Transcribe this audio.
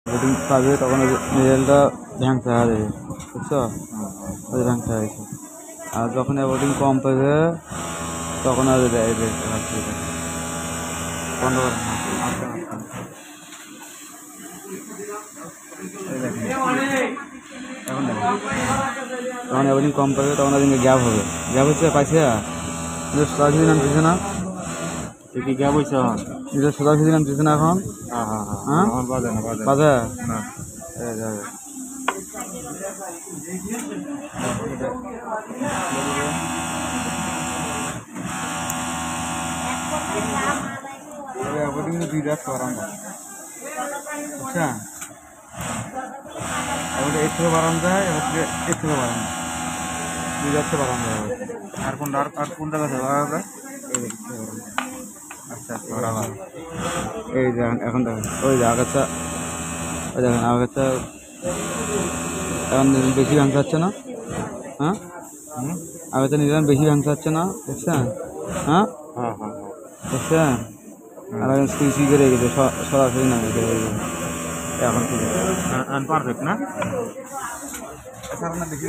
Boarding পাবে তখন রেজাল্টটা ভ্যাংসা হয়ে যাবে, বুঝছো? ওই ভ্যাংসা হয়েছে। আর যখন বোর্ডিং কম পাবে তখন আর বন্ধ করে এখন যখন বোর্ডিং কম পাবে তখন আর গ্যাপ হবে। গ্যাপ হচ্ছে পাইছে সোজাসুজি নাম দিচ্ছে না, কি গ্যাপ হয়েছে এখন? নিজের সোজাসুজি নাম দিচ্ছে না এখন। হ্যাঁ বাজে না বাজে না। যাবে দুই রাত করান, বুঝছা? এবার এর থেকে বাড়ানো যায়, এবার এর থেকে বাড়ানো, দুই রাত্রে বাড়ানো যাবে। আর কোনটা কথা বাড়া যায়? আচ্ছা এই দেখেন এখন দেখেন ওই যে আগাছা, ওই দেখেন আগাছা এখন বেশি ভাঙতে হচ্ছে না। হ্যাঁ আগাছা নিলাম বেশি ভাঙতে হচ্ছে না, বুঝছেন? হ্যাঁ বুঝছেন? আর এখন সুই করে গেছে সরাসরি না এখন ঠিক আছে, পারফেক্ট না? বেশি